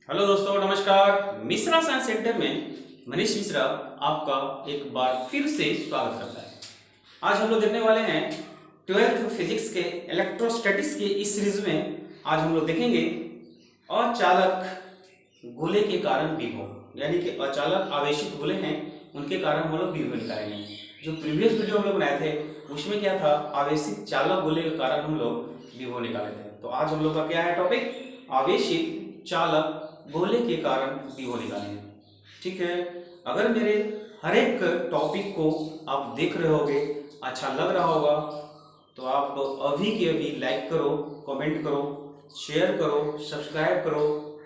Hello दोस्तों, नमस्कार। Mishra science centre में मनीष मिश्रा आपका एक बार फिर से स्वागत करता है। आज हम लोग देखने वाले हैं 12th फिजिक्स के इलेक्ट्रोस्टैटिक्स के इस सीरीज में। आज हम लोग देखेंगे अचालक गोले के कारण विभव, यानी कि अचालक आवेशित गोले हैं उनके कारण हम लोग विभव निकालेंगे। जो प्रीवियस वीडियो हम लोग बनाए थे उसमें क्या था, आवेशित चालक गोले के कारण हम लोग विभव निकाले थे। तो आज हम लोग का क्या है टॉपिक, आवेशित चालक गोले के कारण विभव निकालेंगे। ठीक है, अगर मेरे हर एक टॉपिक को आप देख रहे होगे, अच्छा लग रहा होगा, तो आप अभी के अभी लाइक करो, कमेंट करो, शेयर करो, सब्सक्राइब करो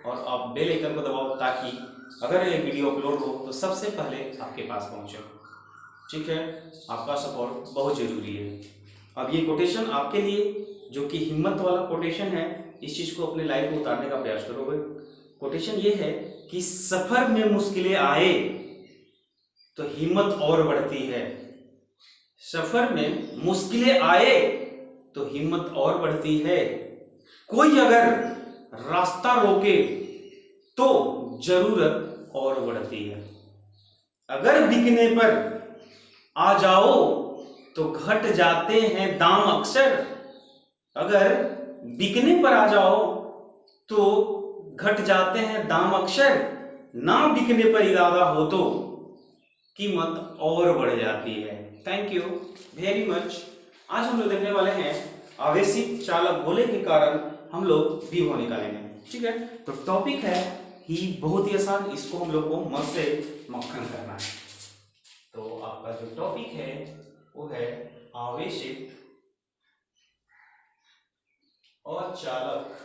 और आप बेल आइकन को दबाओ ताकि अगर ये वीडियो अपलोड हो तो सबसे पहले आपके पास पहुंचे। ठीक है, आपका सपोर्ट बहुत जरूरी है। अब ये कोटेशन आपके लिए, जो कि हिम्मत वाला कोटेशन है, इस चीज को अपने लाइफ में उतारने का प्रयास करोगे। कोटेशन ये है कि सफर में मुश्किलें आए तो हिम्मत और बढ़ती है। सफर में मुश्किलें आए तो हिम्मत और बढ़ती है। कोई अगर रास्ता रोके तो जरूरत और बढ़ती है। अगर बिकने पर आ जाओ तो घट जाते हैं दाम अक्सर। अगर बिकने पर आ जाओ तो घट जाते हैं दाम अक्सर। ना बिकने पर इरादा हो तो कीमत और बढ़ जाती है। Thank you very much. आज हम लोग देखने वाले हैं आवेशित चालक गोले के कारण हम लोग विभव निकालेंगे। ठीक है, तो टॉपिक है ही बहुत ही आसान, इसको हम लोग को मत से मक्खन करना है। तो आपका जो टॉपिक है वो है आवेशित और चालक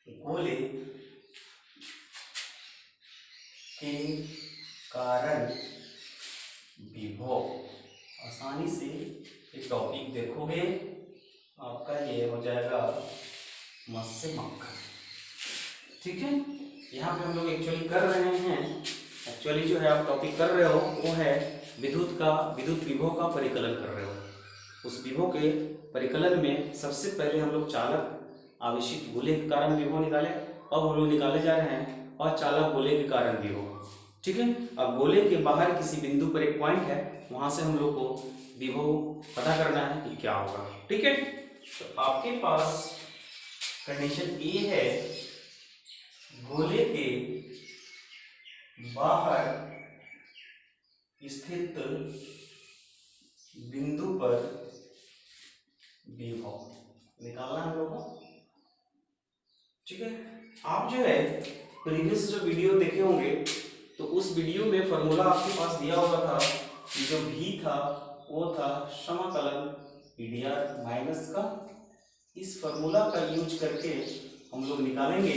गोले के कारण विभव। आसानी से ये टॉपिक देखोगे आपका ये हो जाएगा मत से मक्खन। ठीक है, यहाँ पे हम लोग एक्चुअली कर रहे हैं, एक्चुअली जो है आप टॉपिक कर रहे हो वो है विद्युत विभव का परिकलन कर रहे हो। उस विभव के परिकलन में सबसे पहले हम लोग चालक आवेशित गोले के कारण विभव निकाले। अब हम लोग निकाले जा रहे हैं और चालक गोले के कारण विभव। ठीक है, अब गोले के बाहर किसी बिंदु पर एक पॉइंट है, वहां से हम लोग को विभव पता करना है कि क्या होगा। ठीक है, तो आपके पास कंडीशन ए है, गोले के बाहर स्थित बिंदु पर विभव निकालना हम लोग को। ठीक है, आप जो है प्रीवियस जो वीडियो देखे होंगे तो उस वीडियो में फॉर्मूला आपके पास दिया हुआ था कि जो भी था वो था समाकलन ईडीआर माइनस का। इस फॉर्मूला का यूज करके हम लोग निकालेंगे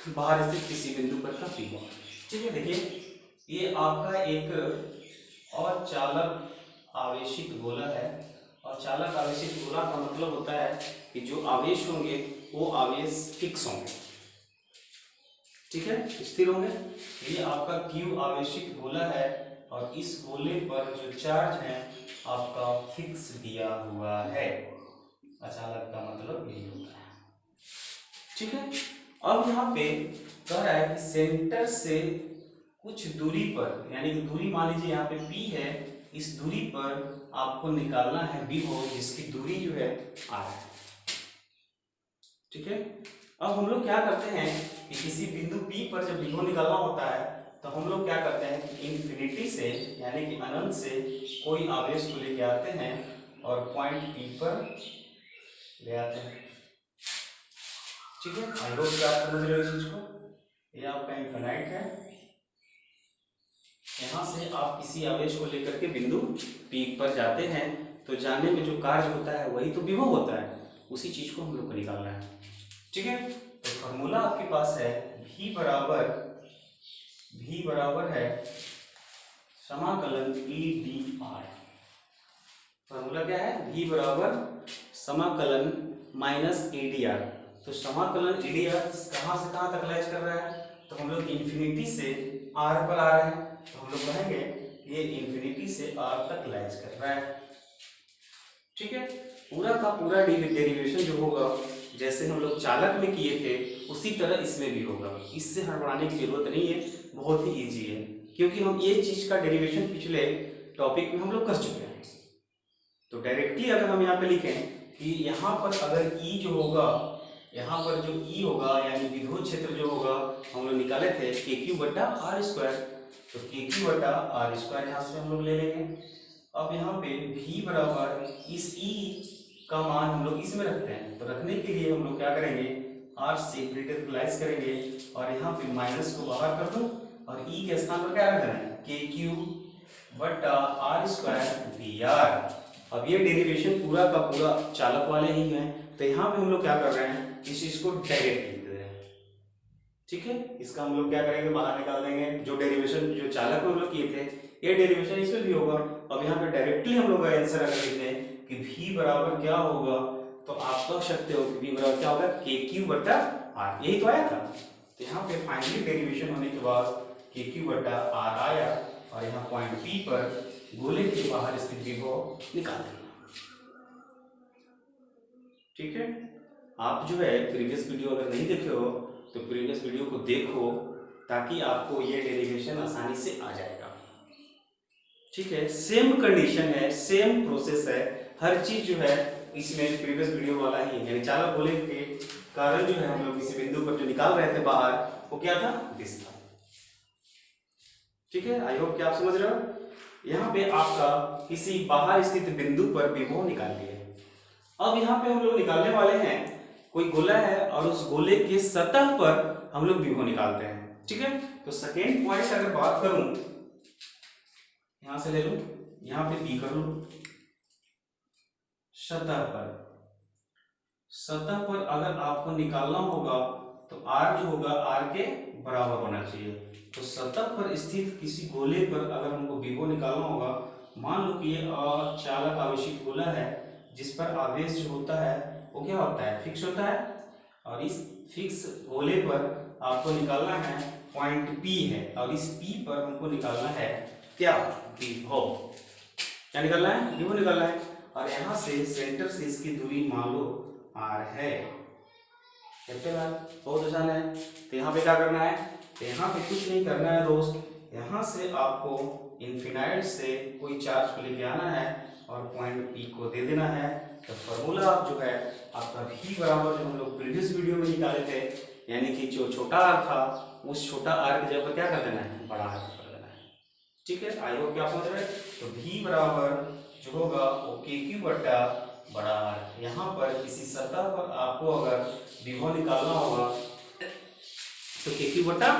बाहर स्थित किसी बिंदु पर का विभव। ठीक है, देखिए ये आपका एक और चालक आवेशित गोला है, और चालक आवेशित गोला का मतलब होता है कि जो आवेश होंगे वो आवेश फिक्स होंगे। ठीक है, स्थिर होंगे। ये आपका क्यू आवेशित गोला है और इस गोले पर जो चार्ज है आपका फिक्स दिया हुआ है। अचालक का मतलब यही होता है। ठीक है, अब यहाँ पे कह रहा है कि सेंटर से कुछ दूरी पर, यानी कि दूरी मान लीजिए यहाँ पे P है, इस दूरी पर आपको निकालना है विभव जिसकी दूरी जो है R है। ठीक है, अब हम लोग क्या करते हैं कि किसी बिंदु P पर जब विभव निकालना होता है तो हम लोग क्या करते हैं कि इन्फिनिटी से, यानी कि अनंत से कोई आवेश को लेके आते हैं और पॉइंट P पर ले आते हैं। ठीक है, आई होप कि आप समझ रहे हो इस चीज को। ये आपका इन्फिनाइट है, यहाँ से आप किसी आवेश को लेकर के बिंदु P पर जाते हैं तो जाने में जो कार्य होता है वही तो विभव होता है, उसी चीज को हम लोग को निकालना है। ठीक है, तो फॉर्मूला आपके पास है V बराबर है समाकलन EdR। फॉर्मूला क्या है, V बराबर समाकलन माइनस EdR। तो समाकलन EdR कहाँ से कहाँ तक लाइज कर रहा है, तो हम लोग इन्फिनिटी से R पर आ रहे हैं, तो हम लोग कहेंगे ये इन्फिनिटी से R तक लाइज कर रहा है। ठीक है, पूरा का पूरा डेरिवेशन जो होगा जैसे हम लोग चालक में किए थे उसी तरह इसमें भी होगा। इससे हड़बड़ाने की जरूरत नहीं है, बहुत ही ईजी है, क्योंकि हम ये चीज का डेरिवेशन पिछले टॉपिक में हम लोग कर चुके हैं। तो डायरेक्टली अगर हम यहाँ पे लिखें कि यहाँ पर अगर ई जो होगा, यहाँ पर जो ई होगा यानी विद्युत क्षेत्र जो होगा हम लोग निकाले थे के क्यू बटा आर स्क्वायर, तो के क्यू बटा आर स्क्वायर यहाँ से हम लोग ले लेंगे। अब यहाँ पे v बराबर इस e का मान हम लोग इसमें रखते हैं, तो रखने के लिए हम लोग क्या करेंगे, r से मल्टीप्लाई करेंगे और यहाँ पे माइनस को बाहर कर दो और e के स्थान पर क्या रख देना है, के क्यू बटा आर स्क्वायर वी आर। अब ये डेरिवेशन पूरा का पूरा चालक वाले ही हैं, तो यहाँ पे हम लोग क्या कर रहे हैं, इस चीज को डायरेक्ट लिख दे रहे हैं। ठीक है, इसका हम लोग क्या करेंगे, बाहर निकाल देंगे। जो डेरिवेशन जो चालक में हम लोग किए थे ये डेरिवेशन इसमें भी होगा। अब यहाँ पे डायरेक्टली हम लोग आंसर अगर लिखते हैं कि v बराबर क्या होगा, तो आप कह सकते हो कि v बराबर क्या होगा, के क्यू बटा आर, यही तो आया था। तो यहाँ पे फाइनली डेरिवेशन होने के बाद के क्यू बटा आर आया और यहाँ पॉइंट P पर गोले के बाहर स्थित विभव निकाल देना। ठीक है, आप जो है प्रीवियस वीडियो अगर नहीं देखे हो तो प्रीवियस वीडियो को देखो ताकि आपको ये डेरिवेशन आसानी से आ जाएगा। ठीक है, सेम कंडीशन है, सेम प्रोसेस है, हर चीज जो है इसमें प्रीवियस वीडियो वाला ही है। यानी चालक गोले के कारण जो है हम लोग किसी बिंदु पर जो निकाल रहे थे बाहर, वो क्या था, दिस था। ठीक है, आई होप कि आप समझ रहे हो। यहाँ पे आपका किसी बाहर स्थित बिंदु पर विभव निकाल लिए। अब यहाँ पे हम लोग निकालने वाले हैं, कोई गोला है और उस गोले के सतह पर हम लोग विभव निकालते हैं। ठीक है, तो सेकेंड पॉइंट अगर बात करूं, यहां से ले लूं, यहां पे बी कर लूं, सतह पर अगर आपको निकालना होगा तो आर जो होगा आर के बराबर होना चाहिए। तो सतह पर स्थित किसी गोले पर अगर हमको विभव निकालना होगा, मान लो कि ये चालक आवेशित गोला है जिस पर आवेश जो होता है वो क्या होता है, फिक्स होता है, और इस फिक्स गोले पर आपको निकालना है पॉइंट P है, और इस P पर हमको निकालना है क्या, विभव। क्या निकालना है, विभव निकालना है। और यहाँ से सेंटर से इसकी दूरी मान लो r है। बहुत आसान है। तो यहाँ पे क्या करना है, तो यहाँ पे कुछ नहीं करना है दोस्त, यहाँ से आपको इनफिनाइट से कोई चार्ज को लेके आना है और पॉइंट P को दे देना है। तो फॉर्मूला आप जो है आपका v बराबर जो हम लोग प्रीवियस वीडियो में निकाले थे, यानी कि जो छोटा r था उस छोटा r की जगह पर क्या कर देना है, बड़ा r कर देना है। ठीक है, आई होप क्या समझ रहे हैं। तो v बराबर जो होगा वो के क्यू बटा बड़ा r। यहाँ पर किसी सतह पर आपको अगर विभव निकालना होगा तो के क्यू बटा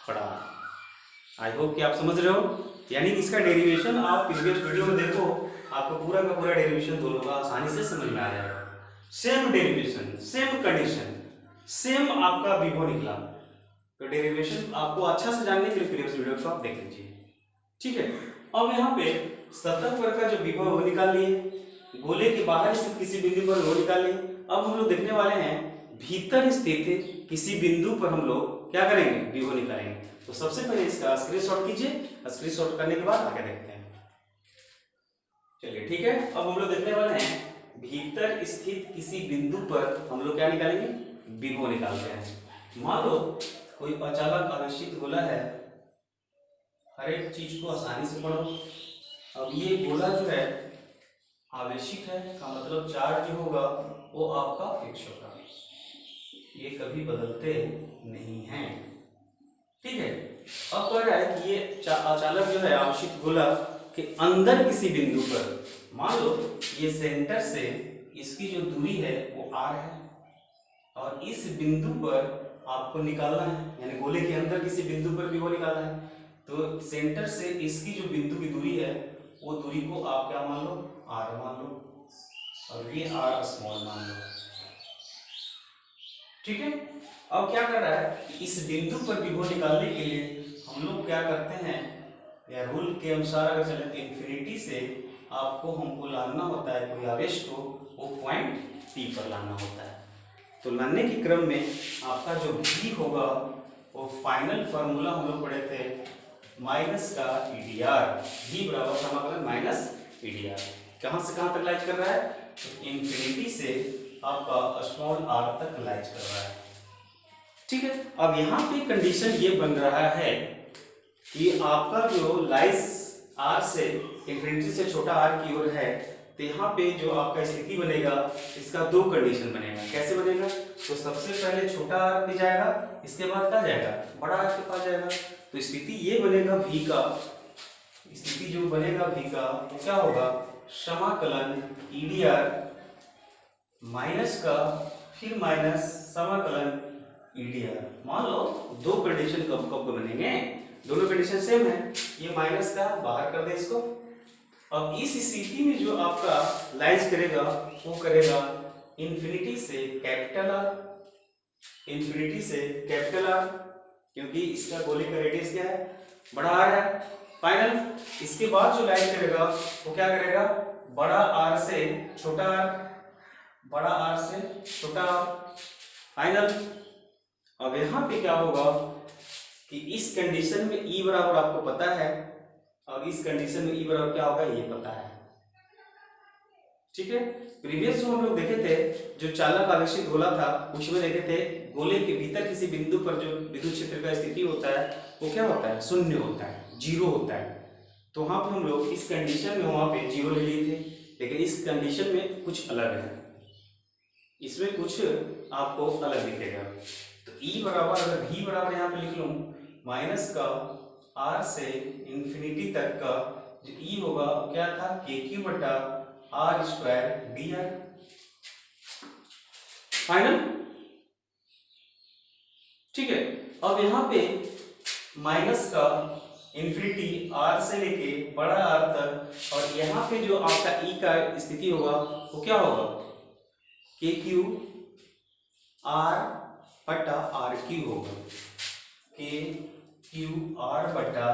बड़ा r। आई होप कि आप समझ रहे हो। यानी इसका डेरिवेशन आप प्रीवियस वीडियो में देखो, आपको पूरा का पूरा डेरिवेशन दोनों का आसानी से समझ में आ जाएगा। Same derivation, same condition, same आपका विभव निकला। तो डेरिवेशन आपको अच्छा से जानने के लिए प्रीवियस वीडियो को आप देख लीजिए। ठीक है, अब यहाँ पे सतह पर का जो विभव वो निकाल लिए, गोले के बाहर स्थित किसी बिंदु पर वो निकाल लिए। अब हम लोग देखने वाले हैं भीतर स्थित किसी बिंदु पर हम लोग क्या करेंगे, विभव निकालेंगे। तो सबसे पहले इसका स्क्रीनशॉट कीजिए, स्क्रीनशॉट करने के बाद आगे देखते हैं। चलिए ठीक है, अब हम लोग देखने वाले हैं भीतर स्थित किसी बिंदु पर हम लोग क्या निकालेंगे, विभव निकालते हैं। मान लो कोई अचालक आवेशित गोला है, हर एक चीज को आसानी से पढ़ो। अब ये गोला जो है आवेशित है, का मतलब चार्ज जो होगा वो आपका फिक्स होगा, ये कभी बदलते नहीं हैं। ठीक है, अब कह रहा है कि ये अचालक जो है आवेशित गोला के अंदर किसी बिंदु पर, मान लो ये सेंटर से इसकी जो दूरी है वो r है, और इस बिंदु पर आपको निकालना है, यानी गोले के अंदर किसी बिंदु पर विभव निकालना है। तो सेंटर से इसकी जो बिंदु की दूरी है वो दूरी को आप क्या मान लो, r मान लो, और ये r स्मॉल मान लो। ठीक है, अब क्या कर रहा है, इस बिंदु पर विभव निकालने के लिए हम लोग क्या करते हैं, या रूल के अनुसार अगर चले तो इन्फिनिटी से आपको हमको लाना होता है कोई आवेश को, वो पॉइंट P पर लाना होता है। तो लाने के क्रम में आपका जो v होगा वो फाइनल फार्मूला हम लोग पढ़े थे माइनस का EDR, v बराबर समाकलन माइनस EDR। कहाँ से कहाँ तक लाइट कर रहा है, तो इन्फिनिटी से आपका स्मॉल आर तक लाइज कर रहा है। ठीक है, अब यहाँ पे कंडीशन ये बन रहा है कि आपका जो लाइज आर से इंफिनिटी से छोटा आर की ओर है, तो यहाँ पे जो आपका स्थिति बनेगा इसका दो कंडीशन बनेगा। कैसे बनेगा? तो सबसे पहले छोटा आर पे जाएगा, इसके बाद क्या जाएगा? बड़ा आर के पास जाएगा। तो स्थिति ये बनेगा v का, स्थिति जो बनेगा v का वो क्या होगा? समाकलन EDR माइनस का फिर माइनस समाकलन EDR। मान लो दो कंडीशन कब कब बनेंगे? दोनों कंडीशन सेम है। ये माइनस का बाहर कर दे इसको। अब इस स्थिति में जो आपका लाइज करेगा वो करेगा इंफिनिटी से कैपिटल आर, इंफिनिटी से कैपिटल आर, क्योंकि इसका गोले का रेडियस क्या है? बड़ा आर है। फाइनल इसके बाद जो लाइज करेगा वो क्या करेगा? बड़ा आर से छोटा आर, बड़ा आर से छोटा आर। फाइनल अब यहाँ पे क्या होगा कि इस कंडीशन में E बराबर आपको पता है, अब इस कंडीशन में E बराबर क्या होगा ये पता है। ठीक है, प्रीवियस जो हम लोग देखे थे, जो चालक आवेशित गोला था, उसमें देखे थे गोले के भीतर किसी बिंदु पर जो विद्युत क्षेत्र का स्थिति होता है वो क्या होता है? शून्य होता है, जीरो होता है। तो वहां पर हम लोग इस कंडीशन में वहां पे जीरो ले लिए थे, लेकिन इस कंडीशन में कुछ अलग है, इसमें कुछ आपको अलग दिखेगा। तो E बराबर, अगर V बराबर यहाँ पे लिख लूं माइनस का R से इंफिनिटी तक का जो E होगा क्या था? KQ बटा R स्क्वायर DR। फाइनल। ठीक है, अब यहाँ पे माइनस का इंफिनिटी R से लेके बड़ा R तक, और यहाँ पे जो आपका E का स्थिति होगा वो क्या होगा? KQ R बटा RQ होगा, KQ R बटा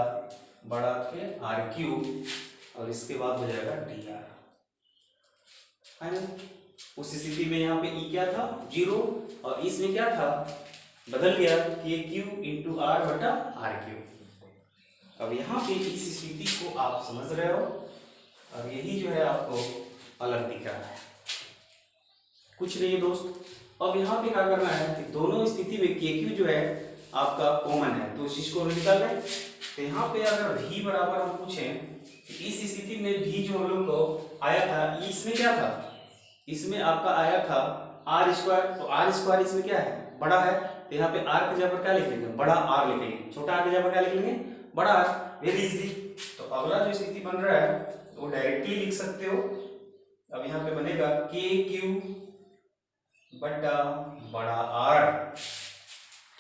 बड़ा के RQ, और इसके बाद हो जाएगा DR। फाइनल। उस स्थिति में यहाँ पे E क्या था? जीरो, और इसमें क्या था? बदल गया KQ इंटू R बटा RQ। अब यहाँ पे इस स्थिति को आप समझ रहे हो, और यही जो है आपको अलग दिख रहा है, कुछ नहीं है दोस्त। अब यहाँ पे क्या करना है कि दोनों स्थिति में KQ जो है आपका कॉमन है, तो इस चीज को हम निकाल लें। तो यहाँ पे अगर V बराबर हम पूछें, इस स्थिति में V जो हम लोग को आया था, इसमें क्या था? इसमें आपका आया था R स्क्वायर, तो R स्क्वायर इसमें क्या है? बड़ा है, तो यहाँ पे R की जगह पर क्या लिख लेंगे? बड़ा R लिखेंगे। छोटा R की जगह पर क्या लिख लेंगे? बड़ा R। Very easy. तो अगला जो स्थिति बन रहा है वो डायरेक्टली लिख सकते हो। अब यहाँ पे बनेगा KQ बटा बड़ा R,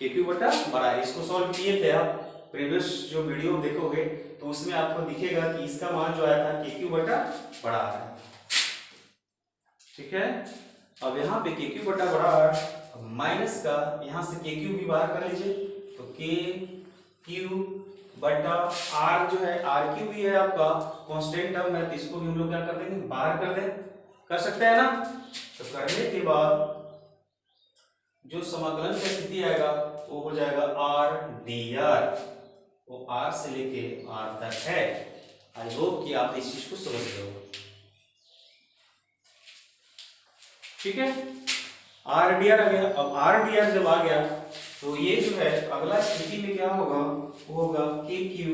KQ बटा बड़ा R। इसको सॉल्व किए थे आप, प्रीवियस जो वीडियो देखोगे तो उसमें आपको दिखेगा कि इसका मान जो आया था KQ बटा बड़ा R है। ठीक है, अब यहाँ पे KQ बटा बड़ा R माइनस का, यहाँ से KQ भी बाहर कर लीजिए, तो KQ बटा R जो है RQ भी है आपका कांस्टेंट टर्म है, तो इसको भी हम लोग क्या कर देंगे? बाहर कर दें। कर सकते हैं ना? तो करने के बाद जो समाकलन की स्थिति आएगा वो हो जाएगा R dr, वो R से लेके R तक है। आई होप कि आप इस चीज को समझ रहे हो। ठीक है, R dr आ गया। अब R dr जब आ गया तो ये जो है अगला स्थिति में क्या होगा? वो होगा KQ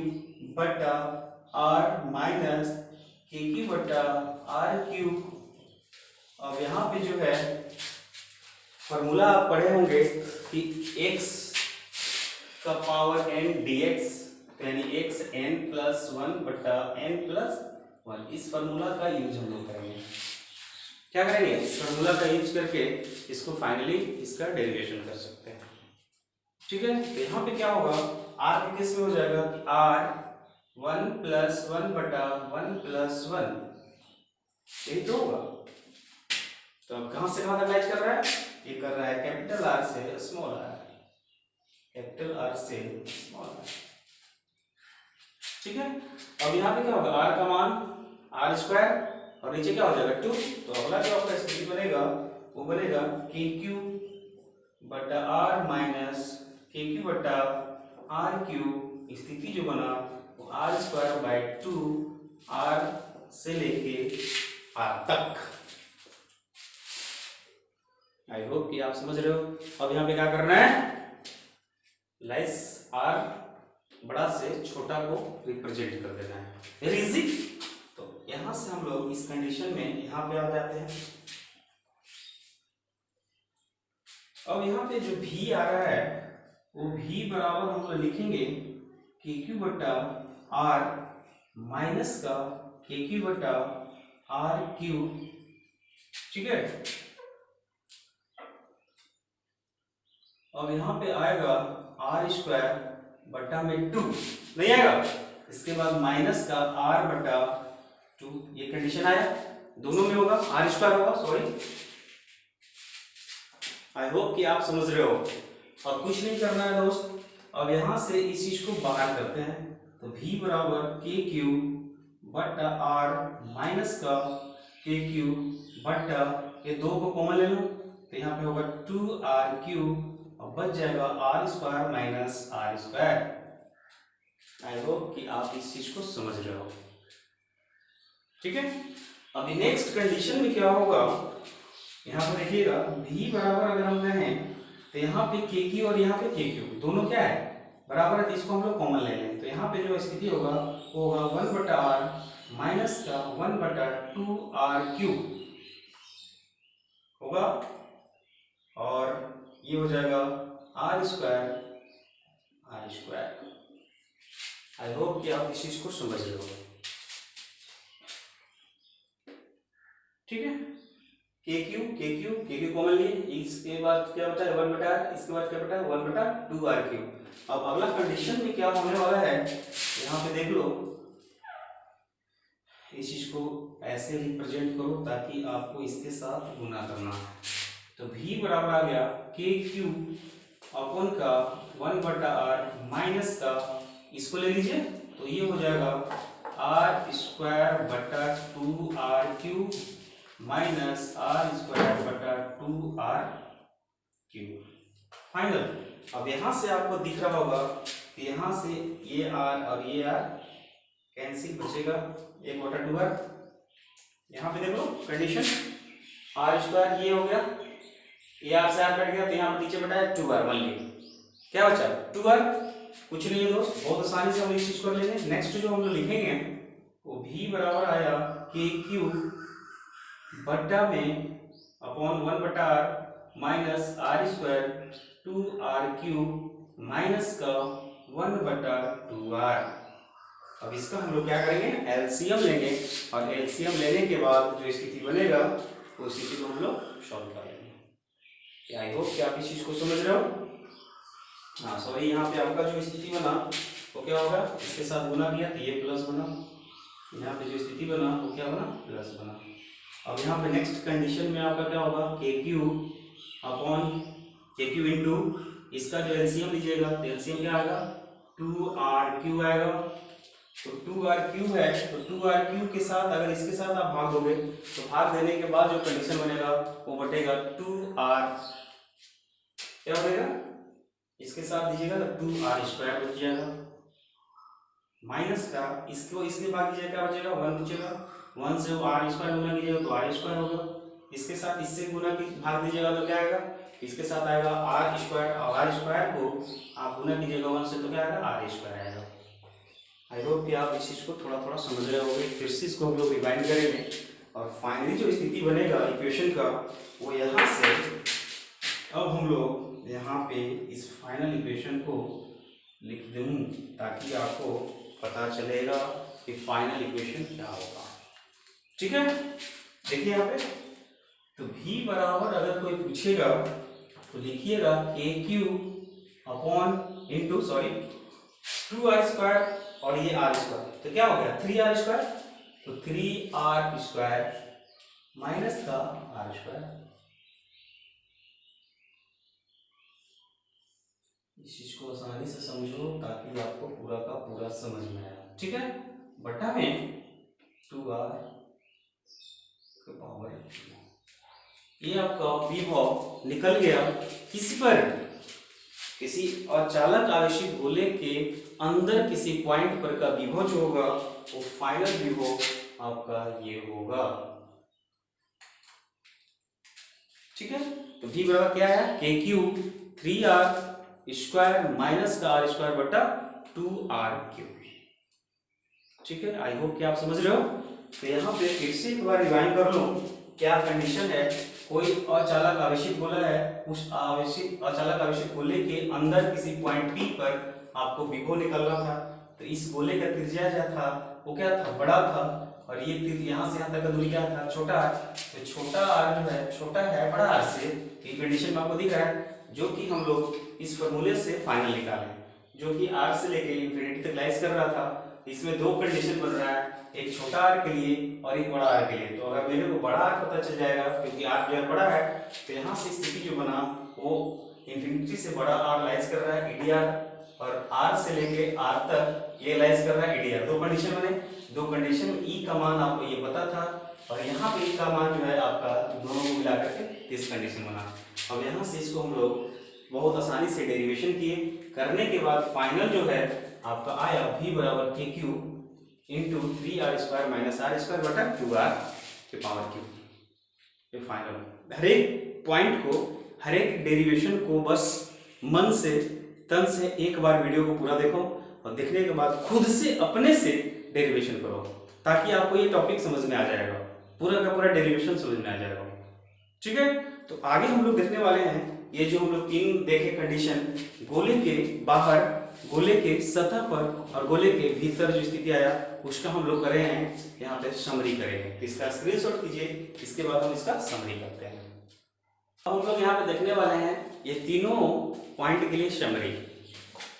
बटा R माइनस KQ बटा RQ। अब यहाँ पे जो है फॉर्मूला आप पढ़े होंगे कि x का पावर n dx, यानी x n प्लस 1 बटा n प्लस 1। इस फॉर्मूला का यूज हम लोग करेंगे। क्या करेंगे? इस फॉर्मूला का यूज करके इसको फाइनली इसका डेरिवेशन कर सकते हैं। ठीक है, तो यहाँ पे क्या होगा? r के केस में हो जाएगा कि r 1 प्लस 1 बटा 1 प्लस 1, यही तो होगा। तो अब कहां से कहां तक लाइज कर रहा है? ये कर रहा है कैपिटल R से स्मॉल r, कैपिटल R से स्मॉल r। ठीक है, अब यहाँ पे क्या होगा? R का मान R स्क्वायर, और नीचे क्या हो जाएगा? 2। तो अगला जो आपका स्थिति बनेगा वो बनेगा KQ बटा R माइनस KQ बटा RQ। स्थिति जो बना वो R स्क्वायर बाई 2 R से लेके R तक। आई होप कि आप समझ रहे हो। अब यहाँ पे क्या करना है, लेस आर बड़ा से छोटा को रिप्रेजेंट कर देना है, वेरी इजी। तो यहाँ से हम लोग इस कंडीशन में यहाँ पे आ जाते हैं। अब यहाँ पे जो v आ रहा है वो v बराबर हम लोग लिखेंगे के क्यू बटा आर माइनस का के क्यू बटा आर क्यू, ठीक है। अब यहाँ पे आएगा आर स्क्वायर बटा में 2 नहीं आएगा, इसके बाद माइनस का आर बटा 2, ये कंडीशन आया, दोनों में होगा आर स्क्वायर होगा, सॉरी। आई होप कि आप समझ रहे हो। और कुछ नहीं करना है दोस्त, अब यहाँ से इस चीज को बाहर करते हैं, तो v बराबर के क्यू बटा आर माइनस का के क्यू बटा, ये दो को कॉमन ले लो तो यहाँ पे होगा 2r क्यू और बच जाएगा R square minus R square. I hope कि आप इस चीज को समझ रहे हो, ठीक है। अभी नेक्स्ट कंडीशन में क्या होगा, यहाँ पर देखिएगा v बराबर अगर हम कहें तो यहाँ पे के क्यू और यहाँ पे के क्यू दोनों क्या है बराबर है, तो इसको हम लोग कॉमन ले लें। तो यहाँ पे जो स्थिति होगा वो होगा 1 बटा आर माइनस का 1 बटा 2r क्यू होगा, और ये हो जाएगा आर स्क्वायर। आई होप कि आप इस चीज को समझ रहे हो, ठीक है। के क्यू कॉमन लिए, इसके बाद क्या बचा है 1 बटा आर, इसके बाद क्या बचा है 1 बटा 2r क्यू। अब अगला कंडीशन में क्या होने वाला है, यहाँ पे देख लो, इस चीज को ऐसे रिप्रेजेंट करो ताकि आपको इसके साथ गुना करना है। तो v बराबर आ गया के क्यू अपॉन का 1 बटा आर माइनस का, इसको ले लीजिए तो ये हो जाएगा आर स्क्वायर बटा 2r Q minus R square बटा 2r क्यू फाइनल। अब यहां से आपको दिख रहा होगा कि यहां से ये r और ये r कैंसिल, बचेगा 1 बटा 2r। यहाँ पे देखो कंडीशन आर स्क्वायर ये हो गया, ये आर से आर कट गया, तो यहाँ पे नीचे बटाया 2r मान ली, क्या बचा 2r, कुछ नहीं है दोस्त, बहुत आसानी से हम इस चीज को ले लेंगे। नेक्स्ट जो हम लोग लिखेंगे वो v बराबर आया के क्यू बटा में अपॉन 1 बटा R minus R square 2r Q minus का 1 बटा 2r। अब इसका हम लोग क्या करेंगे, एलसीएम लेंगे, और एलसीएम लेने के बाद जो स्थिति बनेगा वो स्थिति को हम लोग सॉल्व कर लेंगे। आई होप कि आप इस चीज को समझ रहे हो। हाँ सॉरी, यहाँ पे आपका जो स्थिति बना वो क्या होगा, इसके साथ गुना किया तो ये प्लस बना, यहाँ पे जो स्थिति बना वो क्या बना, प्लस बना। अब यहाँ पे नेक्स्ट कंडीशन में आपका क्या होगा, के क्यू अपॉन के क्यू इंटू, इसका जो एलसीएम लीजिएगा तो एलसीएम क्या आएगा 2r क्यू आएगा। तो 2r क्यू है, तो 2r क्यू के साथ अगर इसके साथ आप भाग दोगे तो भाग देने के बाद जो कंडीशन बनेगा वो बटेगा 2r, क्या बनेगा, इसके साथ दीजिएगा तो 2r स्क्वायर बच जाएगा, माइनस का इसको इसके भाग दीजिएगा क्या बचेगा 1 बचेगा, 1 से r स्क्वायर गुना कीजिएगा तो r स्क्वायर होगा, इसके साथ इससे गुना की भाग दीजिएगा तो क्या आएगा, इसके साथ आएगा r स्क्वायर, और r स्क्वायर को आप गुना कीजिएगा 1 से तो क्या आएगा r स्क्वायर आएगा। आई होप कि आप इस चीज को थोड़ा थोड़ा समझ रहे होंगे। फिर से इसको हम लोग रिवाइंड करेंगे, और फाइनली जो स्थिति बनेगा इक्वेशन का वो यहाँ से, अब हम लोग यहाँ पे इस फाइनल इक्वेशन को लिख दूँ ताकि आपको पता चलेगा कि फाइनल इक्वेशन क्या होगा, ठीक है। देखिए यहाँ पे, तो v बराबर अगर कोई पूछेगा तो लिखिएगा के Q upon into sorry 2r square और ये r स्क्वायर, तो क्या हो गया 3r स्क्वायर, तो 3r स्क्वायर माइनस का r स्क्वायर। इस चीज को आसानी से समझो ताकि आपको पूरा का पूरा समझ में आए, ठीक है। बटा में 2r का पावर, ये आपका विभव निकल गया किस पर, किसी अचालक आवेशित गोले के अंदर किसी पॉइंट पर का विभव जो होगा वो फाइनल विभव आपका ये होगा, ठीक है। तो v बराबर क्या है, के क्यू 3r स्क्वायर माइनस का आर स्क्वायर बटा 2r क्यूब। ठीक है, आई होप कि आप समझ रहे हो। तो यहाँ पे फिर से एक बार रिवाइंड कर लो, क्या कंडीशन है, कोई अचालक आवेशित गोला है, उस अचालक आवेशित गोले के अंदर किसी पॉइंट P पर आपको विभव निकलना था। तो इस गोले का त्रिज्या जो था वो क्या था, बड़ा था, और ये यहाँ से यहाँ तक का दूरी क्या था, छोटा है। तो छोटा r जो है, छोटा है बड़ा r से, ये कंडीशन में आपको दिख रहा है, जो कि हम लोग इस फॉर्मूले से फाइनल निकाले, जो कि r से लेके इंफिनिटी तक लाइज कर रहा था। इसमें दो कंडीशन बन रहा है, एक छोटा r के लिए और एक बड़ा r के लिए। तो अगर मेरे को बड़ा r पता चल जाएगा, क्योंकि r जो है बड़ा है, तो यहाँ से स्थिति जो बना वो इंफिनिटी से बड़ा r लाइज कर रहा है EDR, और r से लेके r तक ये लाइज कर रहा है EDR। दो कंडीशन बने, दो कंडीशन में E का मान आपको ये पता था, और यहाँ पे E का मान जो है आपका दोनों को मिला करके इस कंडीशन बना। अब यहाँ से इसको हम लोग बहुत आसानी से डेरिवेशन किए, करने के बाद फाइनल जो है आपका आया v बराबर के Q into 3r square minus R square बटा 2r के पावर क्यू। ये फाइनल। हर एक पॉइंट को, हर एक डेरिवेशन को बस मन से तन से एक बार वीडियो को पूरा देखो, और देखने के बाद खुद से अपने से डेरिवेशन करो, ताकि आपको ये टॉपिक समझ में आ जाएगा, पूरा का पूरा डेरिवेशन समझ में आ जाएगा। ठीक है, तो आगे हम लोग देखने वाले हैं ये जो हम लोग तीन देखे कंडीशन, गोले के बाहर, गोले के सतह पर और गोले के भीतर जो स्थिति आया उसका हम लोग कर रहे हैं, यहाँ पे समरी करेंगे। इसका स्क्रीनशॉट कीजिए, इसके बाद हम इसका समरी करते हैं। अब हम लोग यहाँ पे देखने वाले हैं ये तीनों पॉइंट के लिए समरी।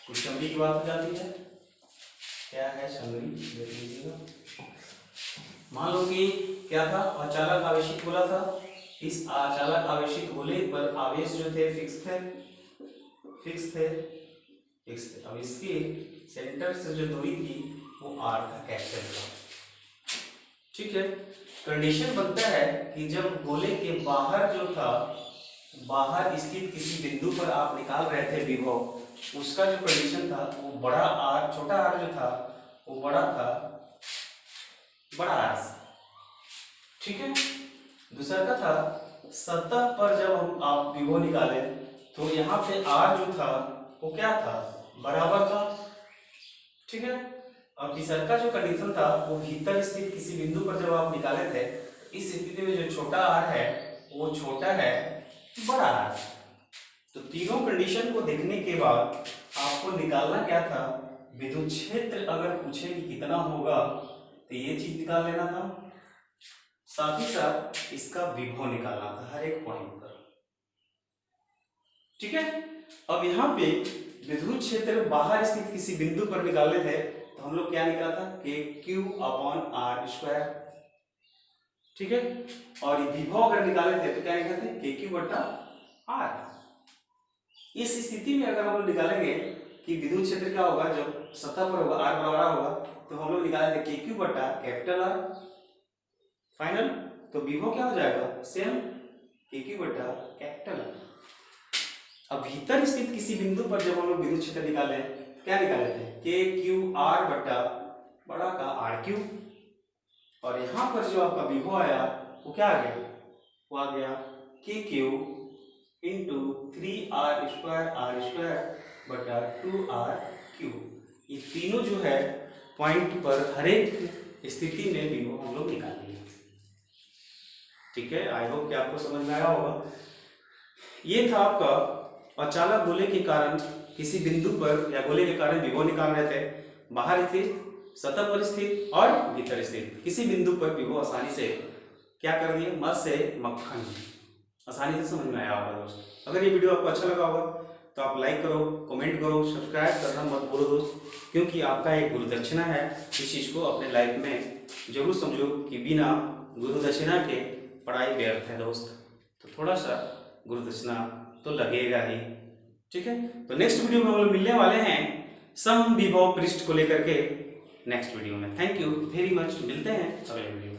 कुछ समरी की बात हो जाती है, क्या है समरी देख लीजिएगा। मान लो कि क्या था, अचालक आवेशित गोला था, इस अचालक आवेशित गोले पर आवेश जो थे फिक्स थे। अब इसके सेंटर से जो दूरी थी वो r था, कैपिटल था। ठीक है, कंडीशन बनता है कि जब गोले के बाहर जो था, बाहर स्थित किसी बिंदु पर आप निकाल रहे थे विभव, उसका जो कंडीशन था वो बड़ा r, छोटा r जो था वो बड़ा था बड़ा r से। ठीक है, दूसरा का था सतह पर जब हम आप विभव निकाले तो यहाँ पे r जो था वो क्या था, बराबर था। ठीक है, और तीसरा का जो कंडीशन था वो भीतर स्थित किसी बिंदु पर जब आप निकाले थे, इस स्थिति में जो छोटा r है वो छोटा है बड़ा r। तो तीनों कंडीशन को देखने के बाद आपको निकालना क्या था, विद्युत क्षेत्र अगर पूछे कि कितना होगा तो ये चीज निकाल लेना था, साथ ही साथ इसका विभव निकालना था हर एक पॉइंट पर। ठीक है, अब यहाँ पे विद्युत क्षेत्र बाहर स्थित किसी बिंदु पर निकालने थे, तो हम लोग क्या निकाला था, के क्यू अपॉन आर स्क्वायर। ठीक है, और विभव अगर निकाले थे तो क्या निकालते थे, के क्यू बटा आर। इस स्थिति में अगर हम लोग निकालेंगे कि विद्युत क्षेत्र क्या होगा, जब सतह पर होगा आर बराबर होगा, तो हम लोग निकाले थे के क्यू बटा कैपिटल आर फाइनल। तो विभव क्या हो जाएगा, सेम के क्यू बटा कैपिटल आर। अब भीतर स्थित किसी बिंदु पर जब हम लोग विद्युत क्षेत्र निकाले, क्या निकाले थे, के क्यू आर बटा बड़ा का आर क्यू, और यहाँ पर जो आपका विभव आया वो क्या आ गया, वो आ गया के क्यू इंटू 3r स्क्वायर बटा 2r क्यू। ये तीनों जो है पॉइंट पर हर एक स्थिति में विभव हम लोग निकाल लिए। ठीक है, आई होप कि आपको समझ में आया होगा। ये था आपका अचालक गोले के कारण किसी बिंदु पर या गोले के कारण विभव निकाल रहे थे, बाहर स्थित, सतह पर स्थित और भीतर स्थित किसी बिंदु पर विभव आसानी से क्या कर दिए, मत से मक्खन, आसानी से समझ में आया होगा दोस्त। अगर ये वीडियो आपको अच्छा लगा होगा तो आप लाइक करो, कमेंट करो, सब्सक्राइब करना मत भूलो दोस्त, क्योंकि आपका एक गुरु दक्षिणा है। इस चीज़ को अपने लाइफ में जरूर समझो कि बिना गुरु दक्षिणा के पढ़ाई व्यर्थ है दोस्त। तो थोड़ा सा गुरु दक्षिणा तो लगेगा ही। ठीक है, तो नेक्स्ट वीडियो में हम लोग मिलने वाले हैं समविभव पृष्ठ को लेकर के नेक्स्ट वीडियो में। थैंक यू वेरी मच, मिलते हैं अगले वीडियो में।